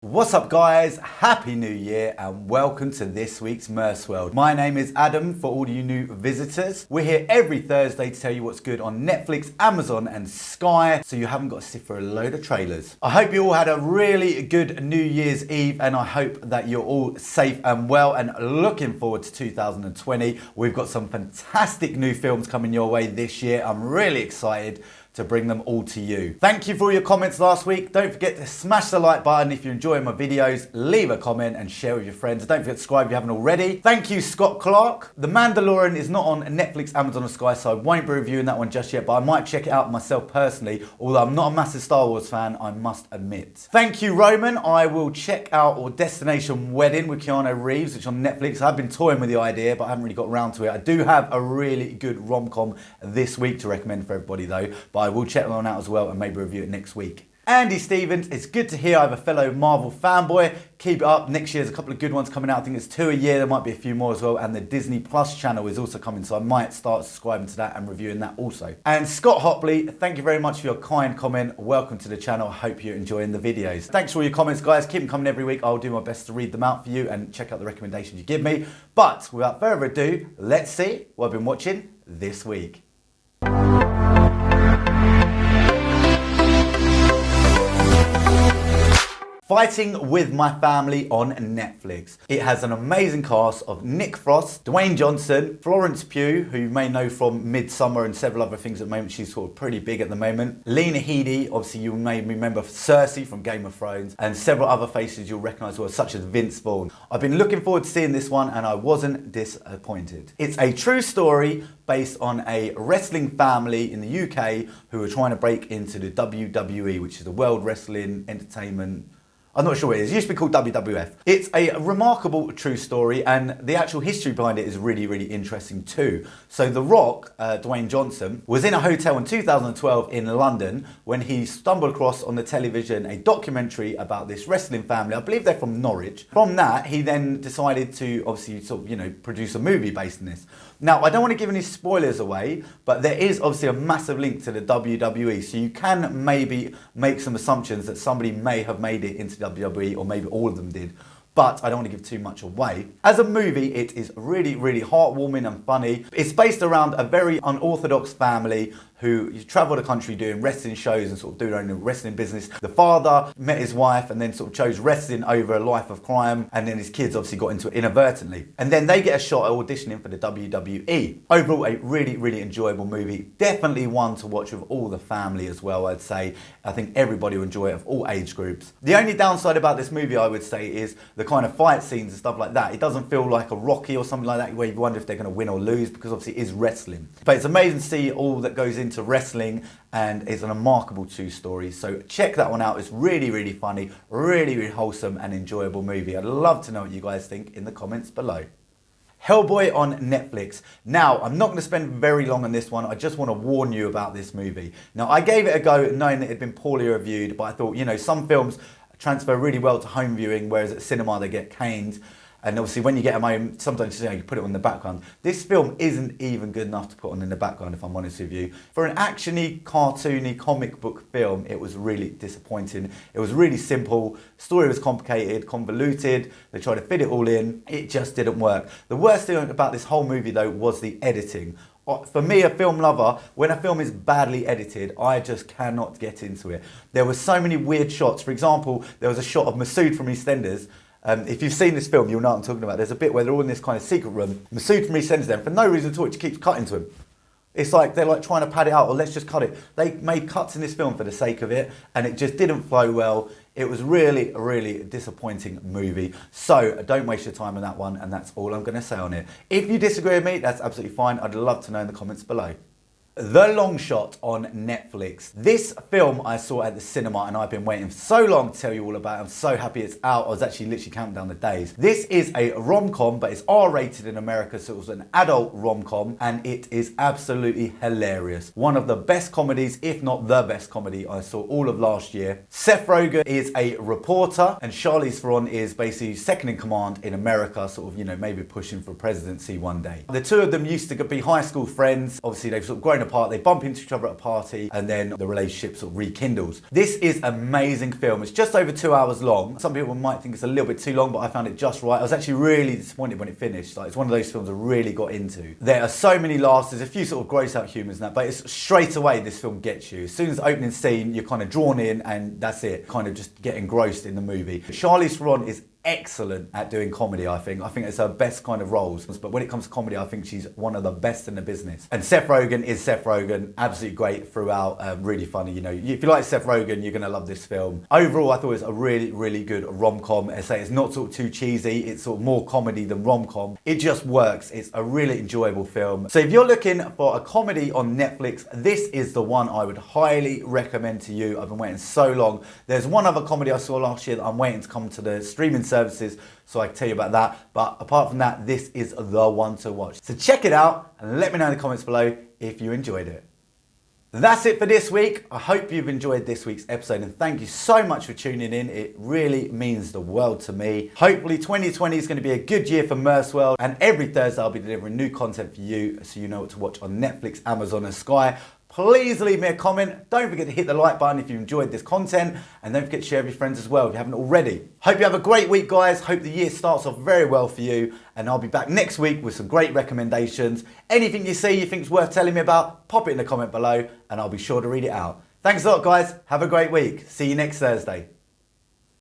What's up guys, happy new year and welcome to this week's Merce World. My name is Adam for all you new visitors. We're here every Thursday to tell you what's good on Netflix, Amazon and Sky, so you haven't got to sit for a load of trailers. I hope you all had a really good New Year's Eve and I hope that you're all safe and well and looking forward to 2020. We've got some fantastic new films coming your way this year. I'm really excited to bring them all to you. Thank you for all your comments last week. Don't forget to smash the like button if you're enjoying my videos, leave a comment and share with your friends. Don't forget to subscribe if you haven't already. Thank you, Scott Clark. The Mandalorian is not on Netflix, Amazon or Sky, so I won't be reviewing that one just yet, but I might check it out myself personally, although I'm not a massive Star Wars fan, I must admit. Thank you, Roman. I will check out Destination Wedding with Keanu Reeves, which is on Netflix. I've been toying with the idea, but I haven't really got around to it. I do have a really good rom-com this week to recommend for everybody though, but I will check that one out as well and maybe review it next week. Andy Stevens, it's good to hear I have a fellow Marvel fanboy. Keep it up. Next year there's a couple of good ones coming out. I think it's 2 a year. There might be a few more as well. And the Disney Plus channel is also coming, so I might start subscribing to that and reviewing that also. And Scott Hopley, thank you very much for your kind comment. Welcome to the channel. I hope you're enjoying the videos. Thanks for all your comments, guys. Keep them coming every week. I'll do my best to read them out for you and check out the recommendations you give me. But without further ado, let's see what I've been watching this week. Fighting with My Family on Netflix. It has an amazing cast of Nick Frost, Dwayne Johnson, Florence Pugh, who you may know from Midsommar and several other things at the moment. She's sort of pretty big at the moment. Lena Headey, obviously you may remember Cersei from Game of Thrones, and several other faces you'll recognise well, such as Vince Vaughn. I've been looking forward to seeing this one and I wasn't disappointed. It's a true story based on a wrestling family in the UK who are trying to break into the WWE, which is the World Wrestling Entertainment. I'm not sure what it is. It used to be called WWF. It's a remarkable true story and the actual history behind it is really interesting too. So The Rock, Dwayne Johnson, was in a hotel in 2012 in London when he stumbled across on the television a documentary about this wrestling family. I believe they're from Norwich. From that, he then decided to obviously sort of, produce a movie based on this. Now, I don't want to give any spoilers away, but there is obviously a massive link to the WWE, so you can maybe make some assumptions that somebody may have made it into WWE, or maybe all of them did, but I don't want to give too much away. As a movie, it is really heartwarming and funny. It's based around a very unorthodox family who travel the country doing wrestling shows and sort of doing their own wrestling business. The father met his wife and then sort of chose wrestling over a life of crime, and then his kids obviously got into it inadvertently. And then they get a shot at auditioning for the WWE. Overall, a really enjoyable movie. Definitely one to watch with all the family as well, I'd say. I think everybody will enjoy it of all age groups. The only downside about this movie, I would say, is the kind of fight scenes and stuff like that. It doesn't feel like a Rocky or something like that where you wonder if they're going to win or lose, because obviously it is wrestling. But it's amazing to see all that goes into wrestling, and it's a remarkable true story. So check that one out. It's really funny, really wholesome and enjoyable movie. I'd love to know what you guys think in the comments below. Hellboy on Netflix. Now, I'm not going to spend very long on this one. I just want to warn you about this movie. Now, I gave it a go knowing that it had been poorly reviewed, but I thought, some films transfer really well to home viewing, whereas at cinema they get caned. And obviously when you get them home, sometimes you put it on in the background. This film isn't even good enough to put on in the background, if I'm honest with you. For an actiony, cartoony, comic book film, it was really disappointing. It was really simple. Story was complicated, convoluted. They tried to fit it all in. It just didn't work. The worst thing about this whole movie though was the editing. For me, a film lover, when a film is badly edited, I just cannot get into it. There were so many weird shots. For example, there was a shot of Masood from EastEnders. If you've seen this film, you'll know what I'm talking about. There's a bit where they're all in this kind of secret room. Masood from EastEnders them, for no reason at all, it just keeps cutting to him. It's like they're like trying to pad it out, or let's just cut it. They made cuts in this film for the sake of it, and it just didn't flow well. It was really a disappointing movie. So don't waste your time on that one, and that's all I'm going to say on it. If you disagree with me, that's absolutely fine. I'd love to know in the comments below. The Long Shot on Netflix. This film I saw at the cinema and I've been waiting so long to tell you all about it. I'm so happy it's out. I was actually literally counting down the days. This is a rom-com, but it's R-rated in America, so it was an adult rom-com, and it is absolutely hilarious. One of the best comedies, if not the best comedy I saw all of last year. Seth Rogen is a reporter and Charlize Theron is basically second in command in America, sort of, maybe pushing for presidency one day. The two of them used to be high school friends. Obviously they've sort of grown apart, they bump into each other at a party, and then the relationship sort of rekindles. This is an amazing film. It's just over 2 hours long. Some people might think it's a little bit too long, but I found it just right. I was actually really disappointed when it finished. Like, it's one of those films I really got into. There are so many laughs, there's a few sort of gross out humours and that, but it's straight away this film gets you. As soon as the opening scene, you're kind of drawn in, and that's it. Kind of just get engrossed in the movie. Charlize Theron is excellent at doing comedy, I think. I think it's her best kind of roles. But when it comes to comedy, I think she's one of the best in the business. And Seth Rogen is Seth Rogen. Absolutely great throughout. Really funny. You know, if you like Seth Rogen, you're going to love this film. Overall, I thought it was a really, really good rom-com. I say it's not sort of too cheesy. It's sort of more comedy than rom-com. It just works. It's a really enjoyable film. So if you're looking for a comedy on Netflix, this is the one I would highly recommend to you. I've been waiting so long. There's one other comedy I saw last year that I'm waiting to come to the streaming services, so I can tell you about that. But apart from that, this is the one to watch. So check it out and let me know in the comments below if you enjoyed it. That's it for this week. I hope you've enjoyed this week's episode, and thank you so much for tuning in. It really means the world to me. Hopefully 2020 is going to be a good year for Merce World, and every Thursday I'll be delivering new content for you, so you know what to watch on Netflix, Amazon and Sky. Please leave me a comment. Don't forget to hit the like button if you enjoyed this content, and don't forget to share with your friends as well if you haven't already. Hope you have a great week, guys. Hope the year starts off very well for you, and I'll be back next week with some great recommendations. Anything you see you think's worth telling me about, pop it in the comment below and I'll be sure to read it out. Thanks a lot, guys. Have a great week. See you next Thursday.